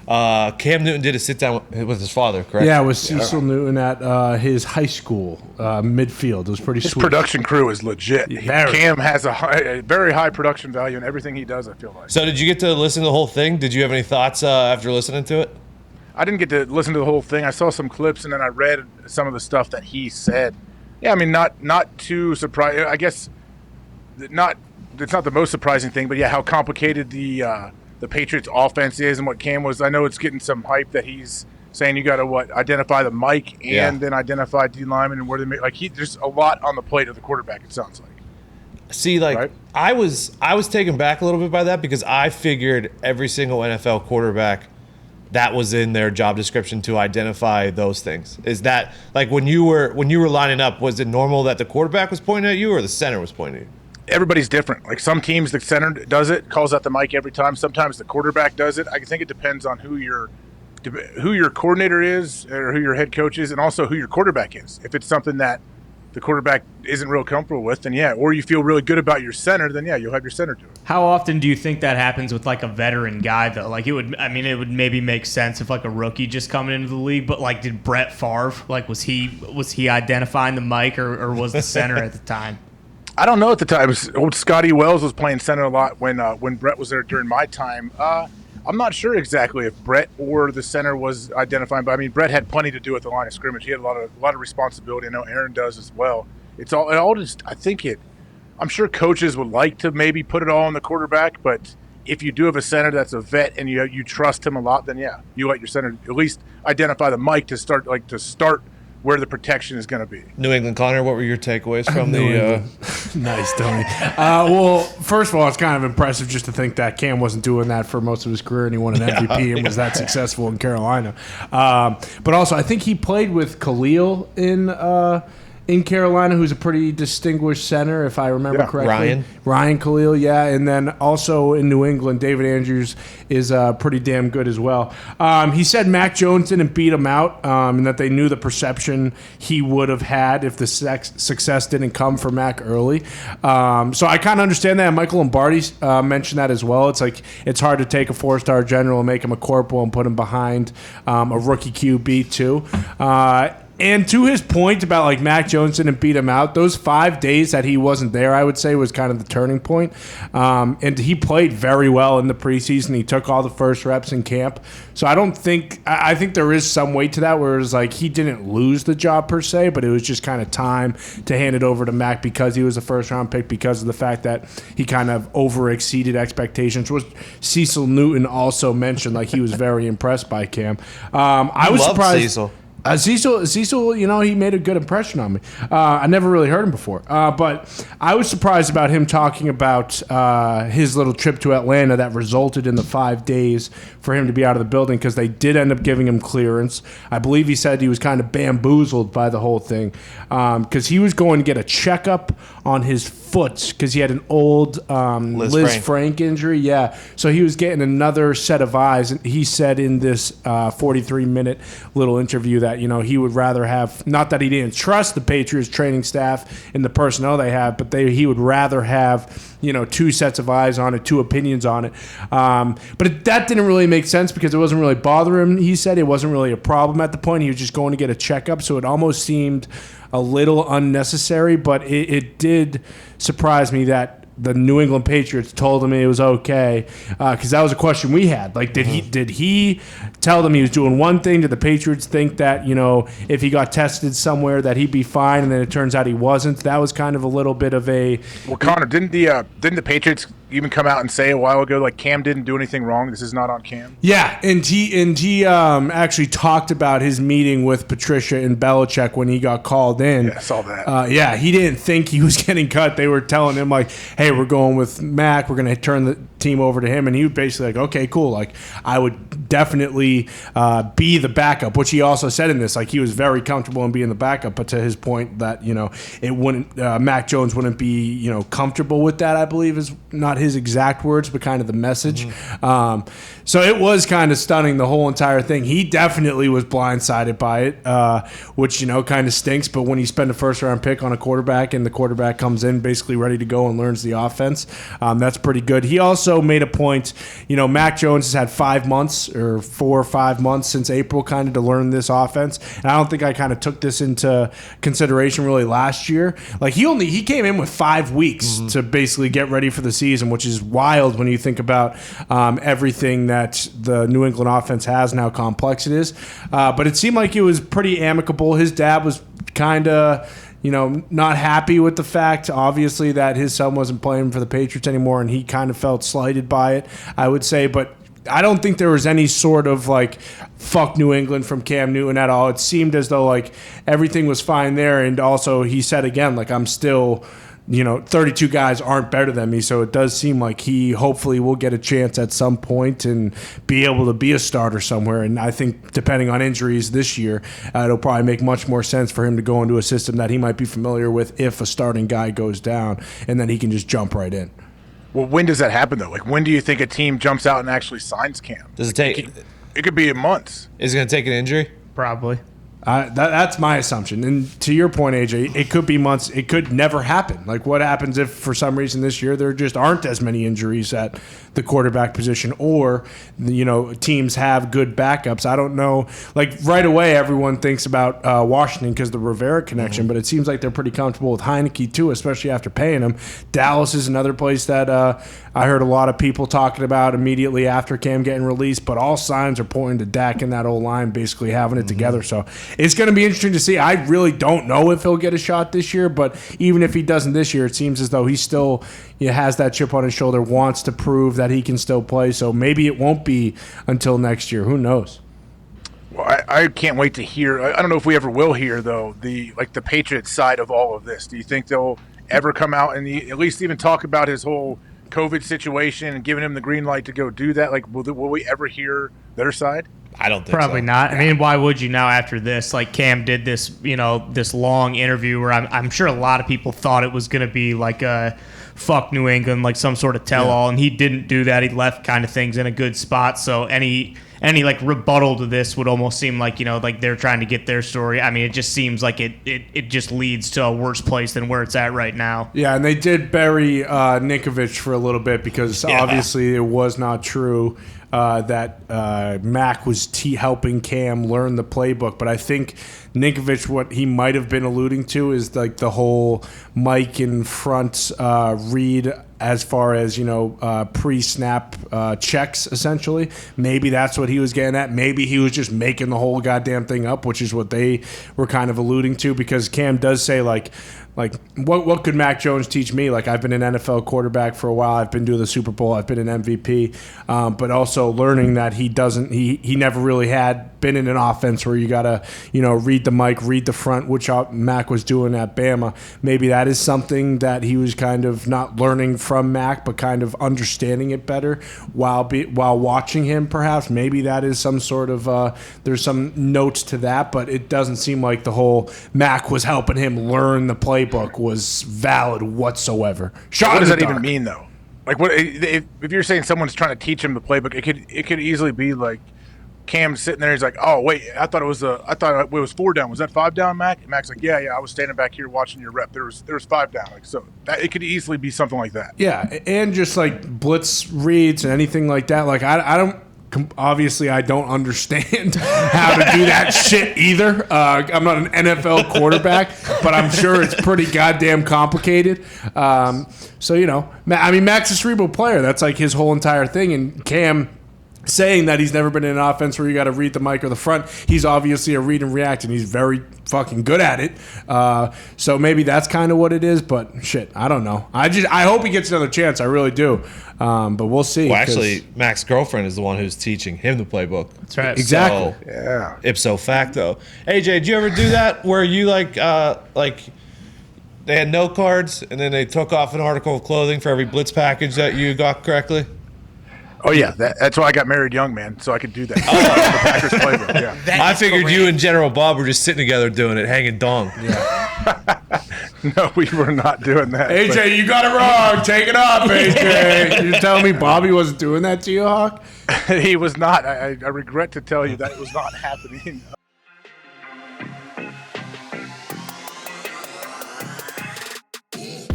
Cam Newton did a sit down with his father, correct? Yeah, it was Cecil Newton at his high school midfield. It was pretty His sweet. production crew is legit. Very. Cam has a very high production value in everything he does, I feel like. So did you get to listen to the whole thing? Did you have any thoughts after listening to it? I didn't get to listen to the whole thing. I saw some clips and then I read some of the stuff that he said. Yeah, I mean, not too surprised. I guess it's not the most surprising thing, but yeah, how complicated the Patriots offense is and what Cam was. I know it's getting some hype that he's saying you got to identify the mic and then identify D lineman and where they make there's a lot on the plate of the quarterback. It sounds like. See, right? I was taken back a little bit by that because I figured every single NFL quarterback that was in their job description to identify those things. Is that when you were lining up, was it normal that the quarterback was pointing at you or the center was pointing at you? Everybody's different. Like some teams, the center does it, calls out the mic every time. Sometimes the quarterback does it. I think it depends on who your coordinator is or who your head coach is, and also who your quarterback is. If it's something that the quarterback isn't real comfortable with, then yeah. Or you feel really good about your center, then yeah, you'll have your center do it. How often do you think that happens with a veteran guy though? It would maybe make sense if a rookie just coming into the league, but did Brett Favre was he identifying the mic or was the center at the time? I don't know at the time. Old Scotty Wells was playing center a lot when Brett was there during my time. I'm not sure exactly if Brett or the center was identifying, but I mean, Brett had plenty to do at the line of scrimmage. He had a lot of responsibility. I know Aaron does as well. It all just, I'm sure coaches would like to maybe put it all on the quarterback, but if you do have a center that's a vet and you trust him a lot, then yeah, you let your center at least identify the mic to start where the protection is going to be. New England, Connor, what were your takeaways from Nice, Tony. Well, first of all, it's kind of impressive just to think that Cam wasn't doing that for most of his career and he won an MVP and was that successful in Carolina. But also, I think he played with Khalil in Carolina, who's a pretty distinguished center, if I remember correctly. Ryan Khalil, yeah. And then also in New England, David Andrews is pretty damn good as well. He said Mac Jones didn't beat him out and that they knew the perception he would have had if the success didn't come for Mac early. So I kind of understand that. Michael Lombardi mentioned that as well. It's hard to take a 4-star general and make him a corporal and put him behind a rookie QB too. And to his point about Mac Jones didn't beat him out, those 5 days that he wasn't there, I would say, was kind of the turning point. And he played very well in the preseason. He took all the first reps in camp. So I think there is some weight to that, where it's he didn't lose the job per se, but it was just kind of time to hand it over to Mac because he was a first-round pick, because of the fact that he kind of over-exceeded expectations, which Cecil Newton also mentioned. He was very impressed by Cam. I was surprised. Cecil. Cecil, he made a good impression on me. I never really heard him before. But I was surprised about him talking about his little trip to Atlanta that resulted in the 5 days for him to be out of the building, because they did end up giving him clearance. I believe he said he was kind of bamboozled by the whole thing, because he was going to get a checkup on his foot because he had an old Liz Frank injury. Yeah. So he was getting another set of eyes. And he said in this 43-minute little interview that, he would rather have, not that he didn't trust the Patriots training staff and the personnel they have, but he would rather have, 2 sets of eyes on it, 2 opinions on it. But that didn't really make sense because it wasn't really bothering him. He said it wasn't really a problem at the point. He was just going to get a checkup. So it almost seemed a little unnecessary, but it did surprise me that the New England Patriots told him it was okay, because that was a question we had. Did he tell them he was doing one thing? Did the Patriots think that if he got tested somewhere that he'd be fine, and then it turns out he wasn't? That was kind of a little bit of a. Well, Connor, didn't the Patriots even come out and say a while ago Cam didn't do anything wrong? This is not on Cam. Yeah, and he actually talked about his meeting with Patricia and Belichick when he got called in. Yeah, I saw that. Yeah, he didn't think he was getting cut. They were telling him hey, we're going with Mac. We're going to turn the team over to him. And he was basically okay, cool. I would definitely be the backup, which he also said in this. He was very comfortable in being the backup. But to his point that, it wouldn't, Mac Jones wouldn't be, comfortable with that, I believe is not his exact words, but kind of the message. So it was kind of stunning, the whole entire thing. He definitely was blindsided by it, which, kind of stinks. But when you spend a first-round pick on a quarterback and the quarterback comes in basically ready to go and learns the offense, that's pretty good. He also also made a point, Mac Jones has had 5 months or 4 or 5 months since April kind of to learn this offense. And I don't think I kind of took this into consideration really last year. Like he came in with 5 weeks to basically get ready for the season, which is wild when you think about everything that the New England offense has and how complex it is. But it seemed like it was pretty amicable. His dad was kind of, not happy with the fact, obviously, that his son wasn't playing for the Patriots anymore, and he kind of felt slighted by it, I would say. But I don't think there was any sort of, fuck New England from Cam Newton at all. It seemed as though, everything was fine there. And also, he said again, I'm still... 32 guys aren't better than me, so it does seem like he hopefully will get a chance at some point and be able to be a starter somewhere. And I think depending on injuries this year, it'll probably make much more sense for him to go into a system that he might be familiar with if a starting guy goes down, and then he can just jump right in. Well, when does that happen, though? When do you think a team jumps out and actually signs Cam? Does it take? It could be in months. Is it going to take an injury? Probably. That's my assumption. And to your point, AJ, it could be months. It could never happen. What happens if for some reason this year there just aren't as many injuries at the quarterback position, or, teams have good backups? I don't know. Right away, everyone thinks about Washington because the Rivera connection, but it seems like they're pretty comfortable with Heineke too, especially after paying him. Dallas is another place that I heard a lot of people talking about immediately after Cam getting released, but all signs are pointing to Dak and that old line basically having it together. So it's going to be interesting to see. I really don't know if he'll get a shot this year, but even if he doesn't this year, it seems as though he still has that chip on his shoulder, wants to prove that he can still play. So maybe it won't be until next year. Who knows? Well, I can't wait to hear. I don't know if we ever will hear, though, the Patriots side of all of this. Do you think they'll ever come out and at least even talk about his whole COVID situation and giving him the green light to go do that? Will we ever hear their side? I don't think Probably so. not. I mean, why would you now after this? Cam did this, this long interview where I'm sure a lot of people thought it was going to be a fuck New England, some sort of tell-all, and he didn't do that. He left kind of things in a good spot. So any rebuttal to this would almost seem like they're trying to get their story. I mean, it just seems like it just leads to a worse place than where it's at right now. Yeah, and they did bury Ninkovich for a little bit because obviously it was not true that Mac was helping Cam learn the playbook. But I think Ninkovich, what he might have been alluding to is the whole mic in front read as far as, pre-snap checks, essentially. Maybe that's what he was getting at. Maybe he was just making the whole goddamn thing up, which is what they were kind of alluding to, because Cam does say, what could Mac Jones teach me? I've been an NFL quarterback for a while. I've been to the Super Bowl. I've been an MVP. But also learning that he never really had been in an offense where you got to, read the mic, read the front, which Mac was doing at Bama. Maybe that is something that he was kind of not learning from Mac, but kind of understanding it better while watching him, perhaps. Maybe that is some sort of, there's some notes to that, but it doesn't seem like the whole Mac was helping him learn the playbook was valid whatsoever. What does that even mean, though? What if you're saying someone's trying to teach him the playbook? It could easily be Cam's sitting there. He's like, "Oh wait, I thought it was 4 down. Was that 5 down, Mac?" And Mac's like, "Yeah, I was standing back here watching your rep. There was 5 down." It could easily be something like that. Yeah, and just blitz reads and anything like that. I don't. Obviously, I don't understand how to do that shit either. I'm not an NFL quarterback, but I'm sure it's pretty goddamn complicated. Mac's a cerebral player. That's his whole entire thing. And Cam saying that he's never been in an offense where you got to read the mic or the front, he's obviously a read and react, and he's very fucking good at it. So maybe that's kind of what it is, but shit, I don't know. I hope he gets another chance. I really do. But we'll see. Well, actually, Mac's girlfriend is the one who's teaching him the playbook. That's right. Exactly. So, yeah. Ipso facto. AJ, did you ever do that where you they had note cards and then they took off an article of clothing for every blitz package that you got correctly? Oh yeah, that's why I got married young, man, so I could do that. The Packers playbook. Yeah. I figured you and General Bob were just sitting together doing it, hanging dong. Yeah. No, we were not doing that. AJ, you got it wrong. Take it off, AJ. You're telling me Bobby wasn't doing that to you, Hawk? He was not. I regret to tell you that was not happening.